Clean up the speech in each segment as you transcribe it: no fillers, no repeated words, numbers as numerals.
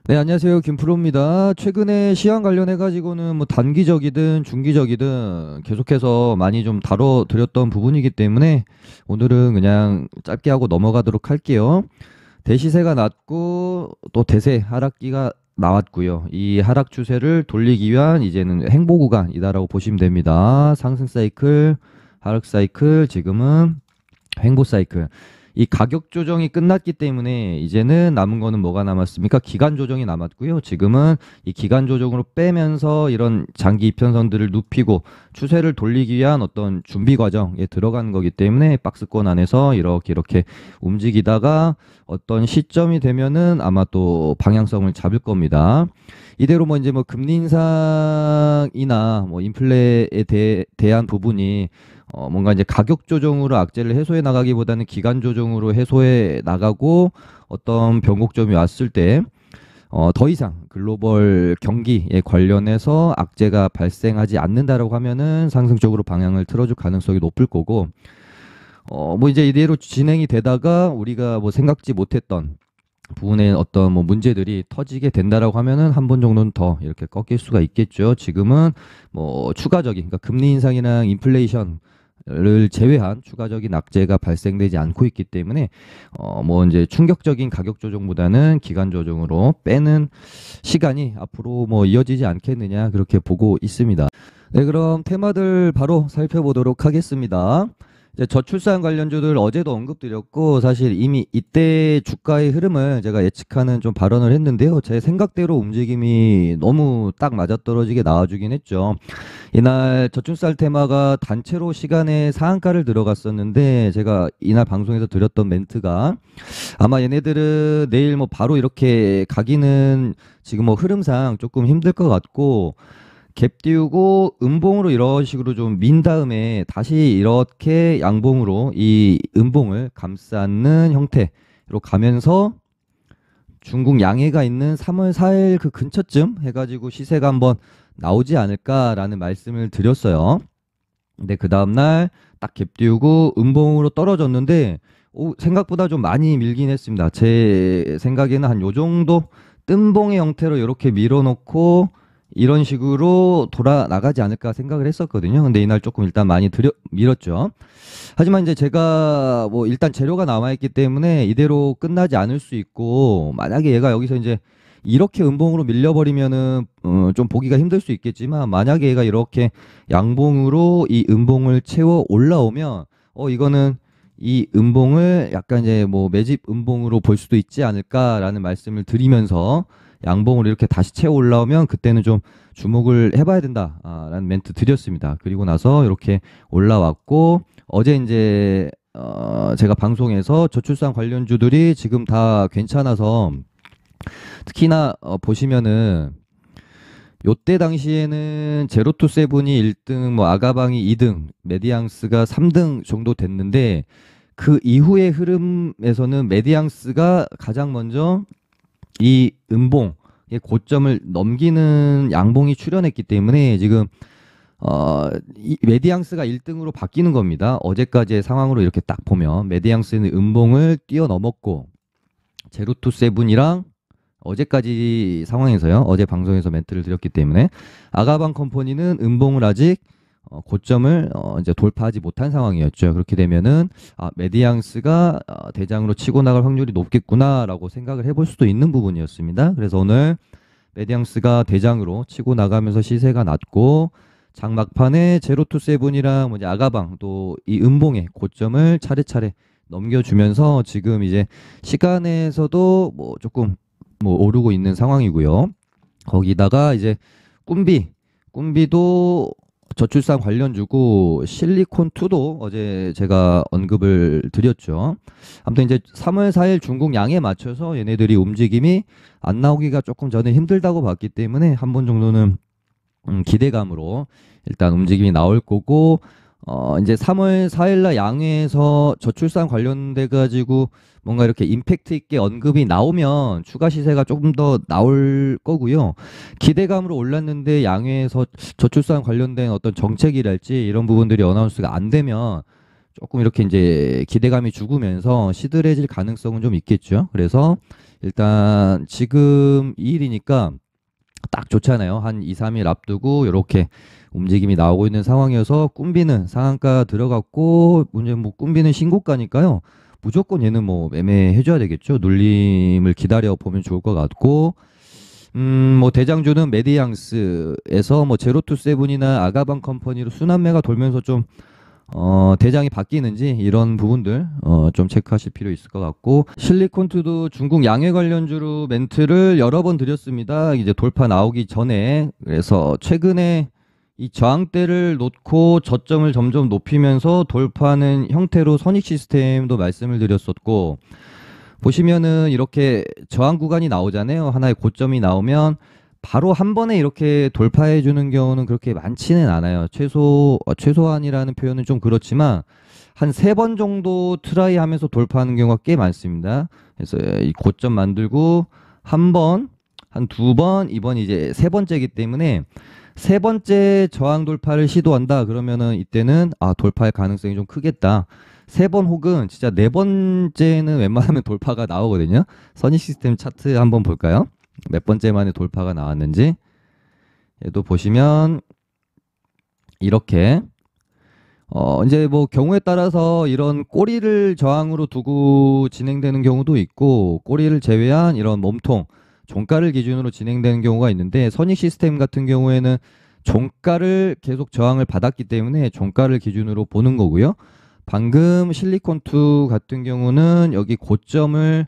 네, 안녕하세요. 김프로입니다. 최근에 시황 관련해 가지고는 뭐 단기적이든 중기적이든 계속해서 많이 좀 다뤄드렸던 부분이기 때문에 오늘은 그냥 짧게 하고 넘어가도록 할게요. 대시세가 났고 또 대세 하락기가 나왔고요. 이 하락 추세를 돌리기 위한 이제는 행보 구간이다라고 보시면 됩니다. 상승 사이클, 하락 사이클, 지금은 행보 사이클. 이 가격 조정이 끝났기 때문에 이제는 남은 거는 뭐가 남았습니까? 기간 조정이 남았고요. 지금은 이 기간 조정으로 빼면서 이런 장기 이편선들을 눕히고 추세를 돌리기 위한 어떤 준비 과정에 들어가는 거기 때문에 박스권 안에서 이렇게 움직이다가 어떤 시점이 되면은 아마 또 방향성을 잡을 겁니다. 이대로 뭐 이제 뭐 금리 인상이나 뭐 인플레에 대한 부분이 뭔가 이제 가격 조정으로 악재를 해소해 나가기보다는 기간 조정으로 해소해 나가고 어떤 변곡점이 왔을 때 더 이상 글로벌 경기에 관련해서 악재가 발생하지 않는다라고 하면은 상승적으로 방향을 틀어줄 가능성이 높을 거고, 뭐 이제 이대로 진행이 되다가 우리가 뭐 생각지 못했던 부분의 어떤 뭐 문제들이 터지게 된다라고 하면은 한 번 정도는 더 이렇게 꺾일 수가 있겠죠. 지금은 뭐 추가적인, 그러니까 금리 인상이랑 인플레이션 를 제외한 추가적인 악재가 발생되지 않고 있기 때문에 뭐 이제 충격적인 가격 조정보다는 기간 조정으로 빼는 시간이 앞으로 뭐 이어지지 않겠느냐 그렇게 보고 있습니다. 네, 그럼 테마들 바로 살펴보도록 하겠습니다. 이제 저출산 관련주들 어제도 언급드렸고 사실 이미 이때 주가의 흐름을 제가 예측하는 좀 발언을 했는데요. 제 생각대로 움직임이 너무 딱 맞아떨어지게 나와주긴 했죠. 이날 저출산 테마가 단체로 시간에 상한가를 들어갔었는데 제가 이날 방송에서 드렸던 멘트가 아마 얘네들은 내일 뭐 바로 이렇게 가기는 지금 뭐 흐름상 조금 힘들 것 같고 갭 띄우고 음봉으로 이런 식으로 좀 민 다음에 다시 이렇게 양봉으로 이 음봉을 감싸는 형태로 가면서 중국 양해가 있는 3월 4일 그 근처쯤 해가지고 시세가 한번 나오지 않을까라는 말씀을 드렸어요. 근데 그 다음날 딱 갭 띄우고 음봉으로 떨어졌는데 생각보다 좀 많이 밀긴 했습니다. 제 생각에는 한 요 정도 뜸봉의 형태로 이렇게 밀어놓고 이런 식으로 돌아 나가지 않을까 생각을 했었거든요. 근데 이날 조금 일단 많이 밀었죠. 하지만 이제 제가 뭐 일단 재료가 남아있기 때문에 이대로 끝나지 않을 수 있고, 만약에 얘가 여기서 이제 이렇게 음봉으로 밀려버리면은 좀 보기가 힘들 수 있겠지만, 만약에 얘가 이렇게 양봉으로 이 음봉을 채워 올라오면 이거는 이 음봉을 약간 이제 뭐 매집 음봉으로 볼 수도 있지 않을까라는 말씀을 드리면서, 양봉으로 이렇게 다시 채워 올라오면 그때는 좀 주목을 해봐야 된다라는 멘트 드렸습니다. 그리고 나서 이렇게 올라왔고, 어제 이제 제가 방송에서 저출산 관련주들이 지금 다 괜찮아서, 특히나 보시면은 요때 당시에는 제로투 세븐이 1등, 뭐 아가방이 2등, 메디앙스가 3등 정도 됐는데, 그 이후의 흐름에서는 메디앙스가 가장 먼저 이 음봉의 고점을 넘기는 양봉이 출현했기 때문에 지금 이 메디앙스가 1등으로 바뀌는 겁니다. 어제까지의 상황으로 이렇게 딱 보면 메디앙스는 음봉을 뛰어넘었고, 제로투 세븐이랑 어제까지 상황에서요. 어제 방송에서 멘트를 드렸기 때문에 아가방 컴퍼니는 음봉을 아직 고점을 이제 돌파하지 못한 상황이었죠. 그렇게 되면은 메디앙스가 대장으로 치고 나갈 확률이 높겠구나라고 생각을 해볼 수도 있는 부분이었습니다. 그래서 오늘 메디앙스가 대장으로 치고 나가면서 시세가 낮고, 장막판에 제로투 세븐이랑 뭐 이제 아가방 또 이 음봉의 고점을 차례차례 넘겨주면서 지금 이제 시간에서도 뭐 조금 뭐 오르고 있는 상황이고요. 거기다가 이제 꿈비도 저출산 관련주고, 실리콘2도 어제 제가 언급을 드렸죠. 아무튼 이제 3월 4일 중국 양에 맞춰서 얘네들이 움직임이 안 나오기가 조금 저는 힘들다고 봤기 때문에 한 번 정도는 기대감으로 일단 움직임이 나올 거고, 이제 3월 4일날 양회에서 저출산 관련돼 가지고 뭔가 이렇게 임팩트 있게 언급이 나오면 추가 시세가 조금 더 나올 거고요. 기대감으로 올랐는데 양회에서 저출산 관련된 어떤 정책이랄지 이런 부분들이 어나운스가 안 되면 조금 이렇게 이제 기대감이 죽으면서 시들해질 가능성은 좀 있겠죠. 그래서 일단 지금 2일이니까 딱 좋잖아요. 한 2, 3일 앞두고 이렇게 움직임이 나오고 있는 상황이어서 꿈비는 상한가 들어갔고 문제 뭐 꿈비는 신고가니까요. 무조건 얘는 뭐 매매해줘야 되겠죠. 눌림을 기다려 보면 좋을 것 같고 뭐 대장주는 메디앙스에서 뭐 제로투 세븐이나 아가방 컴퍼니로 순환매가 돌면서 좀 대장이 바뀌는지 이런 부분들 좀 체크하실 필요 있을 것 같고 실리콘투도 중국 양해 관련주로 멘트를 여러 번 드렸습니다. 이제 돌파 나오기 전에 그래서 최근에 이 저항대를 놓고 저점을 점점 높이면서 돌파하는 형태로 선익 시스템도 말씀을 드렸었고 보시면은 이렇게 저항 구간이 나오잖아요. 하나의 고점이 나오면 바로 한 번에 이렇게 돌파해 주는 경우는 그렇게 많지는 않아요. 최소한이라는 표현은 좀 그렇지만 한 3번 정도 트라이 하면서 돌파하는 경우가 꽤 많습니다. 그래서 이 고점 만들고 한 번, 한 2번, 이번 이제 3번째이기 때문에 3번째 저항 돌파를 시도한다 그러면은 이때는 돌파할 가능성이 좀 크겠다. 3번 혹은 진짜 4번째는 웬만하면 돌파가 나오거든요. 선익 시스템 차트 한번 볼까요? 몇 번째 만에 돌파가 나왔는지. 얘도 보시면 이렇게 이제 뭐 경우에 따라서 이런 꼬리를 저항으로 두고 진행되는 경우도 있고 꼬리를 제외한 이런 몸통 종가를 기준으로 진행되는 경우가 있는데 선익 시스템 같은 경우에는 종가를 계속 저항을 받았기 때문에 종가를 기준으로 보는 거고요. 방금 실리콘2 같은 경우는 여기 고점을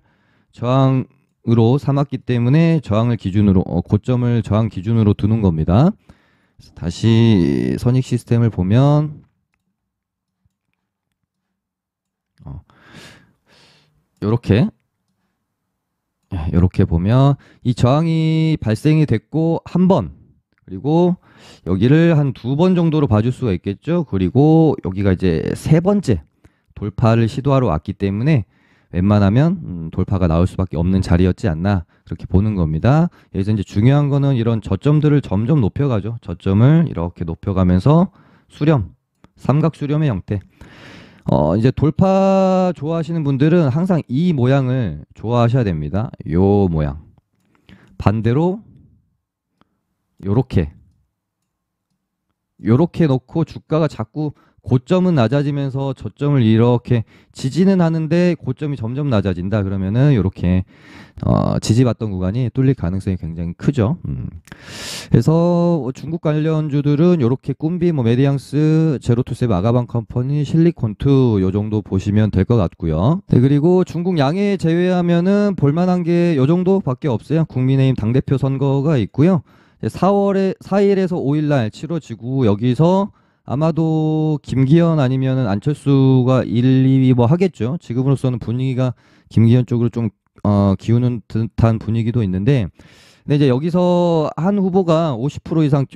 저항으로 삼았기 때문에 저항을 기준으로 고점을 저항 기준으로 두는 겁니다. 다시 선익 시스템을 보면 이렇게 보면 이 저항이 발생이 됐고 한 번 그리고 여기를 한 2번 정도로 봐줄 수가 있겠죠. 그리고 여기가 이제 3번째 돌파를 시도하러 왔기 때문에 웬만하면 돌파가 나올 수밖에 없는 자리였지 않나 그렇게 보는 겁니다. 여기서 이제 중요한 거는 이런 저점들을 점점 높여가죠. 저점을 이렇게 높여가면서 수렴, 삼각 수렴의 형태. 이제 돌파 좋아하시는 분들은 항상 이 모양을 좋아하셔야 됩니다. 요 모양. 반대로 요렇게 놓고 주가가 자꾸 고점은 낮아지면서 저점을 이렇게 지지는 하는데 고점이 점점 낮아진다 그러면은 이렇게 지지받던 구간이 뚫릴 가능성이 굉장히 크죠. 그래서 중국 관련주들은 이렇게 꿈비, 뭐 메디앙스, 제로투세븐, 아가방 컴퍼니, 실리콘투 요 정도 보시면 될 것 같고요. 네, 그리고 중국 양해 제외하면은 볼만한 게 요 정도밖에 없어요. 국민의힘 당대표 선거가 있고요. 4일에서 5일 날 치러지고 여기서 아마도 김기현 아니면은 안철수가 1, 2위 뭐 하겠죠. 지금으로서는 분위기가 김기현 쪽으로 좀 기우는 듯한 분위기도 있는데 근데 이제 여기서 한 후보가 50% 이상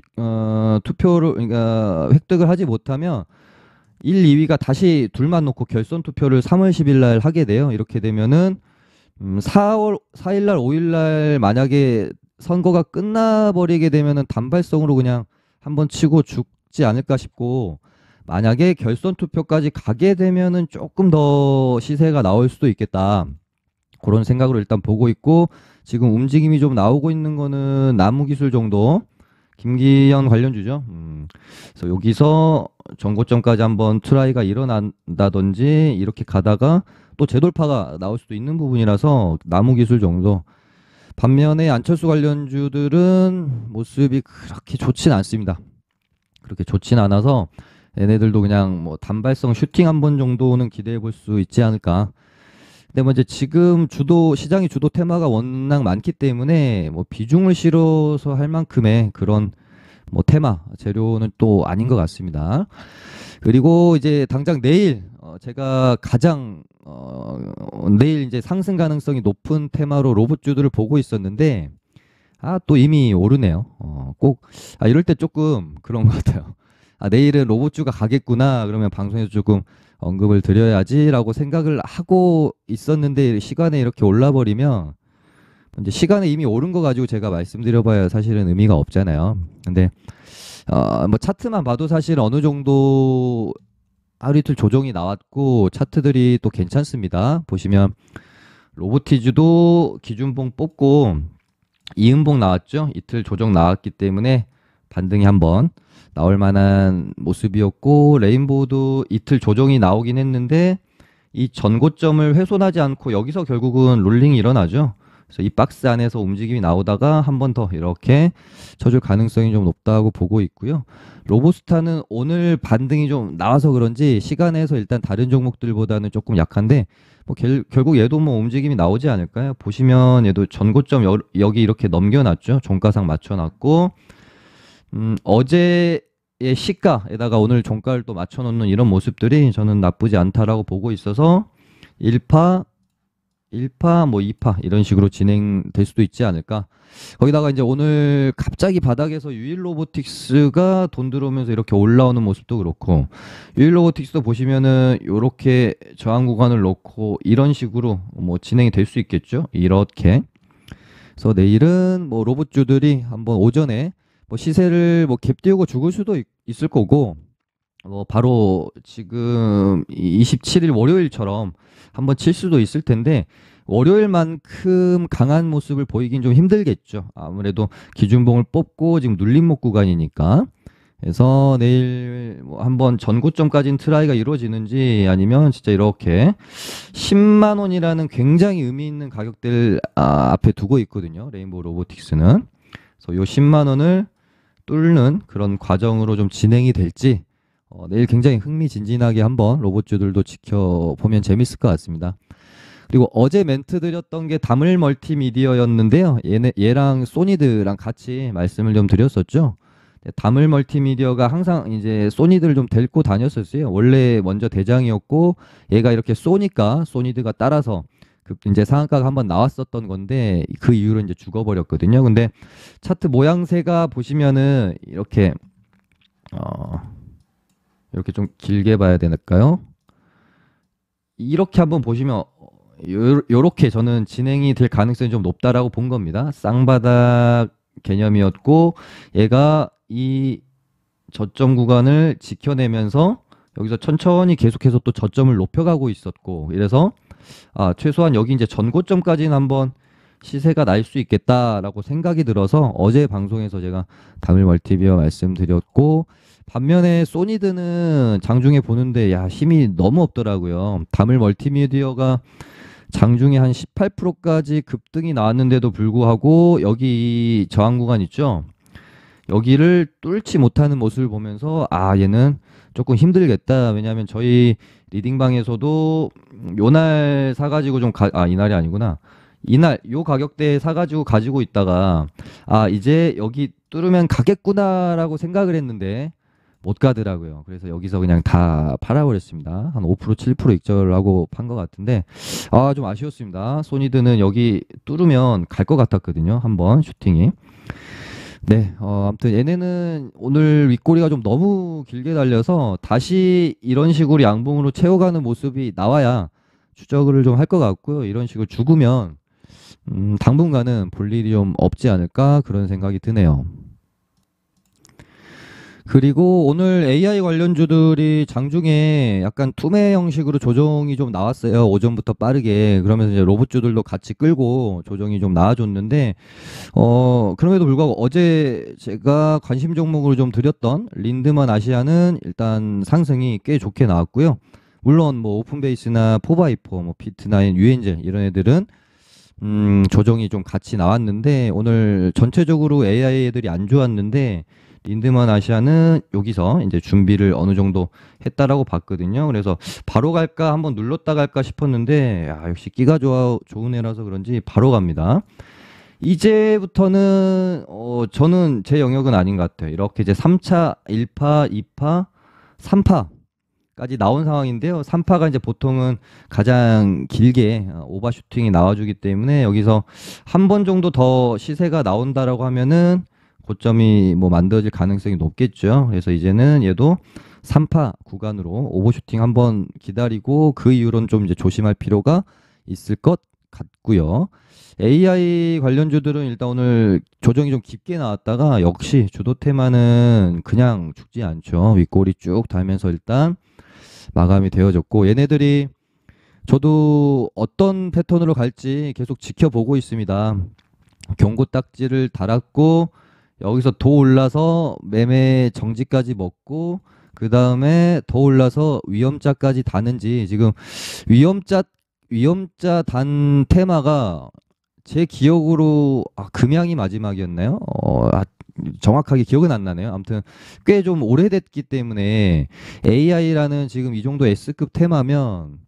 투표를 그러니까 획득을 하지 못하면 1, 2위가 다시 둘만 놓고 결선 투표를 3월 10일 날 하게 돼요. 이렇게 되면은 4일 날 5일 날 만약에 선거가 끝나버리게 되면은 단발성으로 그냥 한번 치고 죽지 않을까 싶고 만약에 결선 투표까지 가게 되면은 조금 더 시세가 나올 수도 있겠다. 그런 생각으로 일단 보고 있고 지금 움직임이 좀 나오고 있는 거는 나무기술 정도 김기현 관련주죠. 그래서 여기서 전고점까지 한번 트라이가 일어난다든지 이렇게 가다가 또 재돌파가 나올 수도 있는 부분이라서 나무기술 정도. 반면에 안철수 관련주들은 모습이 그렇게 좋진 않습니다. 그렇게 좋진 않아서 얘네들도 그냥 뭐 단발성 슈팅 한 번 정도는 기대해 볼 수 있지 않을까. 근데 뭐 이제 지금 시장이 주도 테마가 워낙 많기 때문에 뭐 비중을 실어서 할 만큼의 그런 뭐 테마 재료는 또 아닌 것 같습니다. 그리고 이제 당장 내일 제가 가장 내일 이제 상승 가능성이 높은 테마로 로봇주들을 보고 있었는데 또 이미 오르네요. 꼭 이럴 때 조금 그런 것 같아요. 내일은 로봇주가 가겠구나 그러면 방송에서 조금 언급을 드려야지라고 생각을 하고 있었는데 시간에 이렇게 올라버리면 이제 시간에 이미 오른 거 가지고 제가 말씀드려봐야 사실은 의미가 없잖아요. 근데 뭐 차트만 봐도 사실 어느 정도 하루 이틀 조정이 나왔고 차트들이 또 괜찮습니다. 보시면 로보티즈도 기준봉 뽑고 이음봉 나왔죠. 이틀 조정 나왔기 때문에 반등이 한번 나올 만한 모습이었고, 레인보우도 이틀 조정이 나오긴 했는데 이 전고점을 훼손하지 않고 여기서 결국은 롤링이 일어나죠. 그래서 이 박스 안에서 움직임이 나오다가 한 번 더 이렇게 쳐줄 가능성이 좀 높다고 보고 있고요. 로보스타는 오늘 반등이 좀 나와서 그런지 시간에서 일단 다른 종목들보다는 조금 약한데, 뭐 결국 얘도 뭐 움직임이 나오지 않을까요? 보시면 얘도 전고점 여기 이렇게 넘겨놨죠. 종가상 맞춰놨고, 어제의 시가에다가 오늘 종가를 또 맞춰놓는 이런 모습들이 저는 나쁘지 않다라고 보고 있어서 1파, 1파, 뭐 2파 이런 식으로 진행될 수도 있지 않을까. 거기다가 이제 오늘 갑자기 바닥에서 유일로보틱스가 돈 들어오면서 이렇게 올라오는 모습도 그렇고, 유일로보틱스도 보시면은 이렇게 저항 구간을 놓고 이런 식으로 뭐 진행이 될 수 있겠죠. 이렇게. 그래서 내일은 뭐 로봇주들이 한번 오전에 뭐 시세를 뭐 갭 띄우고 죽을 수도 있을 거고, 뭐 바로 지금 27일 월요일처럼 한번 칠 수도 있을 텐데, 월요일만큼 강한 모습을 보이긴 좀 힘들겠죠. 아무래도 기준봉을 뽑고 지금 눌림목 구간이니까. 그래서 내일 뭐 한번 전고점까지는 트라이가 이루어지는지, 아니면 진짜 이렇게 10만 원이라는 굉장히 의미 있는 가격대를 앞에 두고 있거든요. 레인보우 로보틱스는. 그래서 요 10만 원을 뚫는 그런 과정으로 좀 진행이 될지, 내일 굉장히 흥미진진하게 한번 로봇주들도 지켜보면 재밌을 것 같습니다. 그리고 어제 멘트 드렸던 게 다물 멀티미디어였는데요. 얘랑 소니드랑 같이 말씀을 좀 드렸었죠. 다물 멀티미디어가 항상 이제 소니드를 좀 데리고 다녔었어요. 원래 먼저 대장이었고, 얘가 이렇게 쏘니까 소니드가 따라서 이제 상한가가 한번 나왔었던 건데, 그 이후로 이제 죽어버렸거든요. 근데 차트 모양새가 보시면은 이렇게 이렇게 좀 길게 봐야 될까요? 이렇게 한번 보시면 요렇게 저는 진행이 될 가능성이 좀 높다라고 본 겁니다. 쌍바닥 개념이었고, 얘가 이 저점 구간을 지켜내면서 여기서 천천히 계속해서 또 저점을 높여가고 있었고, 이래서 최소한 여기 이제 전고점까지는 한번 시세가 날 수 있겠다라고 생각이 들어서 어제 방송에서 제가 다물 멀티비어 말씀드렸고, 반면에 소니드는 장중에 보는데 힘이 너무 없더라고요. 다물 멀티미디어가 장중에 한 18%까지 급등이 나왔는데도 불구하고 여기 이 저항 구간 있죠. 여기를 뚫지 못하는 모습을 보면서 얘는 조금 힘들겠다. 왜냐하면 저희 리딩방에서도 요날 사가지고 이날이 아니구나. 이날 요 가격대에 사가지고 가지고 있다가 이제 여기 뚫으면 가겠구나라고 생각을 했는데 못 가더라고요. 그래서 여기서 그냥 다 팔아버렸습니다. 한 5% 7% 익절을 하고 판 것 같은데, 좀 아쉬웠습니다. 소니드는 여기 뚫으면 갈 것 같았거든요. 한번 슈팅이. 네, 아무튼 얘네는 오늘 윗꼬리가 좀 너무 길게 달려서 다시 이런 식으로 양봉으로 채워가는 모습이 나와야 추적을 좀 할 것 같고요. 이런 식으로 죽으면 당분간은 볼 일이 좀 없지 않을까, 그런 생각이 드네요. 그리고 오늘 AI 관련주들이 장중에 약간 투매 형식으로 조정이 좀 나왔어요. 오전부터 빠르게. 그러면서 이제 로봇주들도 같이 끌고 조정이 좀 나와줬는데, 그럼에도 불구하고 어제 제가 관심 종목으로 좀 드렸던 린드만 아시아는 일단 상승이 꽤 좋게 나왔고요. 물론 뭐 오픈베이스나 포바이포, 뭐 비트나인, 유엔젤 이런 애들은 조정이 좀 같이 나왔는데, 오늘 전체적으로 AI 애들이 안 좋았는데 린드만 아시아는 여기서 이제 준비를 어느 정도 했다라고 봤거든요. 그래서 바로 갈까 한번 눌렀다 갈까 싶었는데, 역시 끼가 좋은 애라서 그런지 바로 갑니다. 이제부터는 저는 제 영역은 아닌 것 같아요. 이렇게 이제 3차, 1파, 2파, 3파까지 나온 상황인데요. 3파가 이제 보통은 가장 길게 오버슈팅이 나와주기 때문에 여기서 한 번 정도 더 시세가 나온다라고 하면은 고점이 뭐 만들어질 가능성이 높겠죠. 그래서 이제는 얘도 3파 구간으로 오버슈팅 한번 기다리고 그 이후로는 좀 이제 조심할 필요가 있을 것 같고요. AI 관련주들은 일단 오늘 조정이 좀 깊게 나왔다가 역시 주도 테마는 그냥 죽지 않죠. 윗꼬리 쭉 달면서 일단 마감이 되어졌고 얘네들이 저도 어떤 패턴으로 갈지 계속 지켜보고 있습니다. 경고 딱지를 달았고 여기서 더 올라서 매매 정지까지 먹고 그 다음에 더 올라서 위험자까지 다는지 지금 위험자 위험자 단 테마가 제 기억으로 금양이 마지막이었나요? 정확하게 기억은 안 나네요. 아무튼 꽤 좀 오래됐기 때문에 AI라는 지금 이 정도 S급 테마면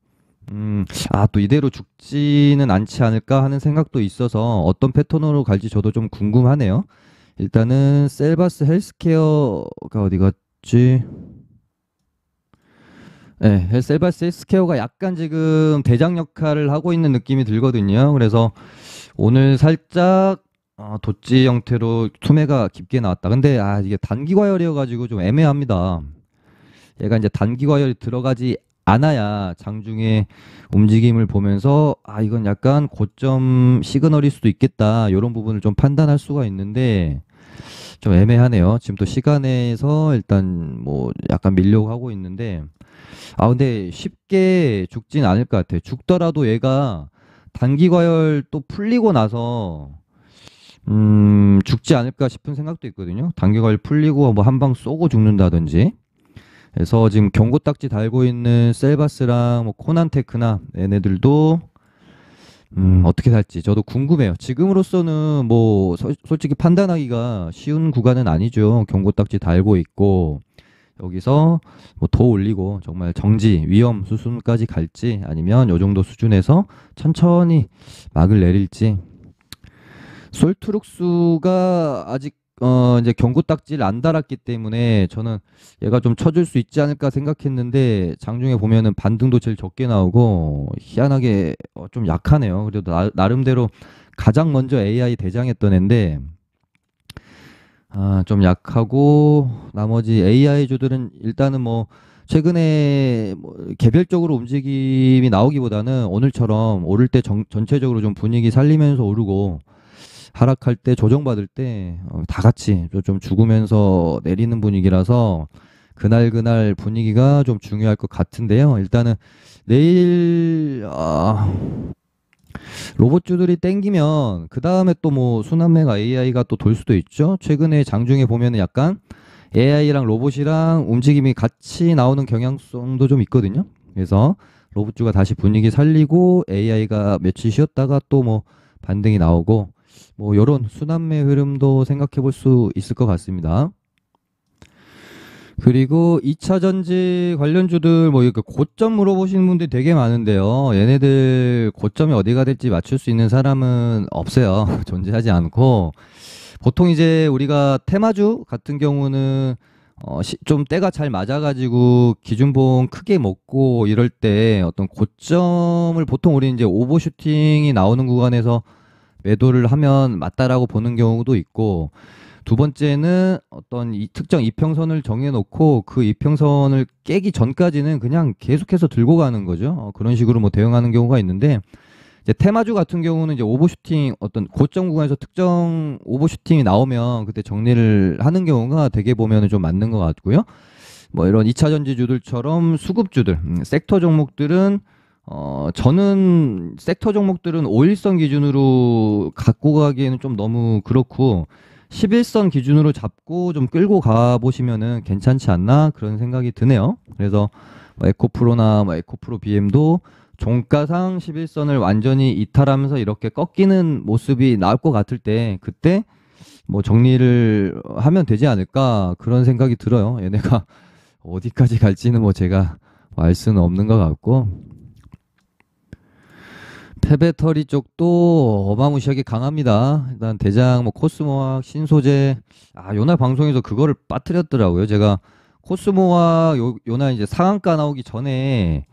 또 이대로 죽지는 않지 않을까 하는 생각도 있어서 어떤 패턴으로 갈지 저도 좀 궁금하네요. 일단은 셀바스 헬스케어가 어디 갔지? 네, 셀바스 헬스케어가 약간 지금 대장 역할을 하고 있는 느낌이 들거든요. 그래서 오늘 살짝 도치 형태로 투매가 깊게 나왔다. 근데 이게 단기 과열이어가지고 좀 애매합니다. 얘가 이제 단기 과열이 들어가지 않아야 장중에 움직임을 보면서 이건 약간 고점 시그널일 수도 있겠다. 이런 부분을 좀 판단할 수가 있는데 좀 애매하네요. 지금 또 시간에서 일단 뭐 약간 밀려고 하고 있는데 근데 쉽게 죽진 않을 것 같아요. 죽더라도 얘가 단기 과열 또 풀리고 나서 죽지 않을까 싶은 생각도 있거든요. 단기 과열 풀리고 뭐 한 방 쏘고 죽는다든지. 그래서 지금 경고 딱지 달고 있는 셀바스랑 뭐 코난테크나 얘네들도 어떻게 살지 저도 궁금해요. 지금으로서는 뭐 솔직히 판단하기가 쉬운 구간은 아니죠. 경고 딱지 달고 있고 여기서 뭐 더 올리고 정말 정지 위험 수순까지 갈지 아니면 요 정도 수준에서 천천히 막을 내릴지. 솔트룩스가 아직 이제 경고 딱지를 안 달았기 때문에 저는 얘가 좀 쳐줄 수 있지 않을까 생각했는데 장중에 보면은 반등도 제일 적게 나오고 희한하게 좀 약하네요. 그래도 나름대로 가장 먼저 AI 대장했던 애인데 좀 약하고 나머지 AI주들은 일단은 뭐 최근에 뭐 개별적으로 움직임이 나오기보다는 오늘처럼 오를 때 전체적으로 좀 분위기 살리면서 오르고 하락할 때 조정받을 때 다 같이 좀 죽으면서 내리는 분위기라서 그날 분위기가 좀 중요할 것 같은데요. 일단은 내일 로봇주들이 땡기면 그 다음에 또 뭐 순환매가 AI가 또 돌 수도 있죠. 최근에 장중에 보면은 약간 AI랑 로봇이랑 움직임이 같이 나오는 경향성도 좀 있거든요. 그래서 로봇주가 다시 분위기 살리고 AI가 며칠 쉬었다가 또 뭐 반등이 나오고 뭐 요런 순환매 흐름도 생각해 볼 수 있을 것 같습니다. 그리고 2차 전지 관련주들 뭐 이렇게 고점 물어보시는 분들이 되게 많은데요. 얘네들 고점이 어디가 될지 맞출 수 있는 사람은 없어요. 존재하지 않고 보통 이제 우리가 테마주 같은 경우는 좀 때가 잘 맞아가지고 기준봉 크게 먹고 이럴 때 어떤 고점을 보통 우리 이제 오버슈팅이 나오는 구간에서 매도를 하면 맞다라고 보는 경우도 있고 두 번째는 어떤 특정 이평선을 정해놓고 그 이평선을 깨기 전까지는 그냥 계속해서 들고 가는 거죠. 그런 식으로 뭐 대응하는 경우가 있는데 이제 테마주 같은 경우는 이제 오버슈팅 어떤 고점 구간에서 특정 오버슈팅이 나오면 그때 정리를 하는 경우가 되게 보면은 좀 맞는 것 같고요. 뭐 이런 2차 전지주들처럼 수급주들, 섹터 종목들은 저는 섹터 종목들은 5일선 기준으로 갖고 가기에는 좀 너무 그렇고 11선 기준으로 잡고 좀 끌고 가보시면은 괜찮지 않나 그런 생각이 드네요. 그래서 뭐 에코프로나 뭐 에코프로 BM도 종가상 11선을 완전히 이탈하면서 이렇게 꺾이는 모습이 나올 것 같을 때 그때 뭐 정리를 하면 되지 않을까 그런 생각이 들어요. 얘네가 어디까지 갈지는 뭐 제가 알 수는 없는 것 같고 페베터리 쪽도 어마무시하게 강합니다. 일단 대장 뭐 코스모학 신소재 요날 방송에서 그거를 빠뜨렸더라고요. 제가 코스모학 요날 이제 상한가 나오기 전에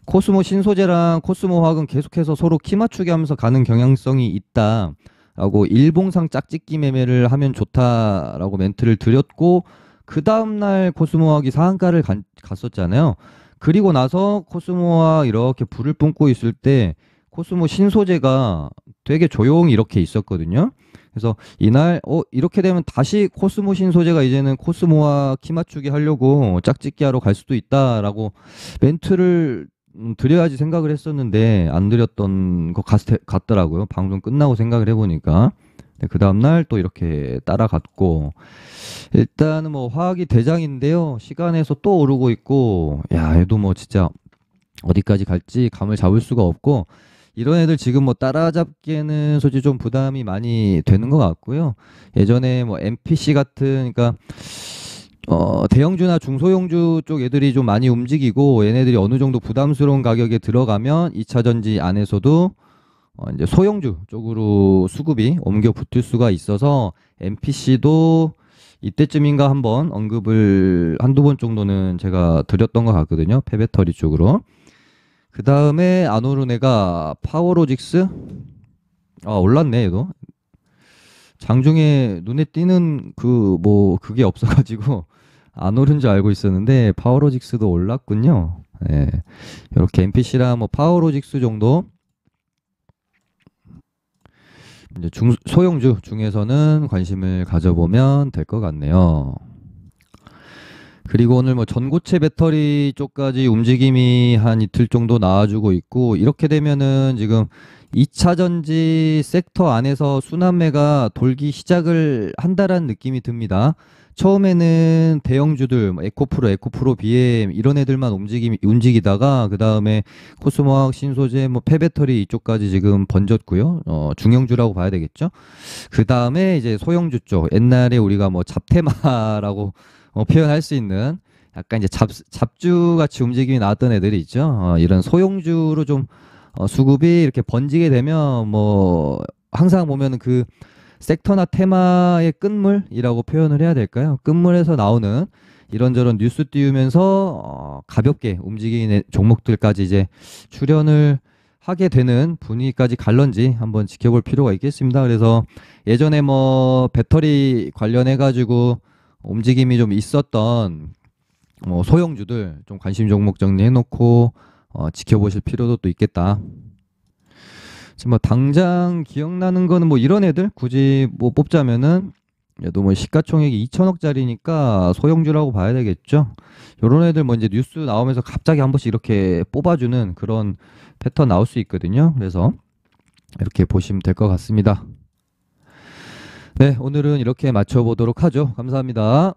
코스모 신소재랑 코스모학은 계속해서 서로 키 맞추기 하면서 가는 경향성이 있다라고 일봉상 짝짓기 매매를 하면 좋다라고 멘트를 드렸고 그 다음날 코스모학이 상한가를 갔었잖아요. 그리고 나서 코스모학 이렇게 불을 뿜고 있을 때 코스모 신소재가 되게 조용히 이렇게 있었거든요. 그래서 이날 이렇게 되면 다시 코스모 신소재가 이제는 코스모와 키 맞추기 하려고 짝짓기 하러 갈 수도 있다라고 멘트를 드려야지 생각을 했었는데 안 드렸던 것 같더라고요. 방송 끝나고 생각을 해보니까. 그 다음날 또 이렇게 따라갔고, 일단은 뭐 화학이 대장인데요. 시간에서 또 오르고 있고, 야, 얘도 뭐 진짜 어디까지 갈지 감을 잡을 수가 없고, 이런 애들 지금 뭐 따라잡기에는 솔직히 좀 부담이 많이 되는 것 같고요. 예전에 뭐 MPC 같은, 그러니까 대형주나 중소형주 쪽 애들이 좀 많이 움직이고, 얘네들이 어느 정도 부담스러운 가격에 들어가면 2차 전지 안에서도 이제 소형주 쪽으로 수급이 옮겨 붙을 수가 있어서 MPC도 이때쯤인가 한번 언급을 한두 번 정도는 제가 드렸던 것 같거든요. 폐배터리 쪽으로. 그 다음에 안 오른 애가 파워로직스. 올랐네, 얘도. 장중에 눈에 띄는 그게 없어가지고 안 오른 줄 알고 있었는데 파워로직스도 올랐군요. 예. 이렇게 MPC랑 뭐 파워로직스 정도 이제 소형주 중에서는 관심을 가져보면 될 것 같네요. 그리고 오늘 뭐 전고체 배터리 쪽까지 움직임이 한 이틀 정도 나와주고 있고, 이렇게 되면은 지금 2차 전지 섹터 안에서 순환매가 돌기 시작을 한다라는 느낌이 듭니다. 처음에는 대형주들, 뭐 에코프로, BM 이런 애들만 움직이다가 그 다음에 코스모학, 신소재, 뭐 폐배터리 이쪽까지 지금 번졌고요. 중형주라고 봐야 되겠죠. 그 다음에 이제 소형주 쪽, 옛날에 우리가 뭐 잡테마라고 표현할 수 있는 약간 이제 잡주 같이 움직임이 나왔던 애들이 있죠. 이런 소형주로 좀 수급이 이렇게 번지게 되면 뭐 항상 보면은 그 섹터나 테마의 끝물이라고 표현을 해야 될까요? 끝물에서 나오는 이런저런 뉴스 띄우면서 가볍게 움직이는 종목들까지 이제 출연을 하게 되는 분위기까지 갈런지 한번 지켜볼 필요가 있겠습니다. 그래서 예전에 뭐 배터리 관련해 가지고 움직임이 좀 있었던 소형주들 좀 관심 종목 정리해 놓고 지켜보실 필요도 또 있겠다. 지금 뭐 당장 기억나는 거는 뭐 이런 애들 굳이 뭐 뽑자면은, 얘도 뭐 시가총액이 2천억짜리니까 소형주라고 봐야 되겠죠. 요런 애들 뭐 이제 뉴스 나오면서 갑자기 한 번씩 이렇게 뽑아주는 그런 패턴 나올 수 있거든요. 그래서 이렇게 보시면 될 것 같습니다. 네, 오늘은 이렇게 맞춰보도록 하죠. 감사합니다.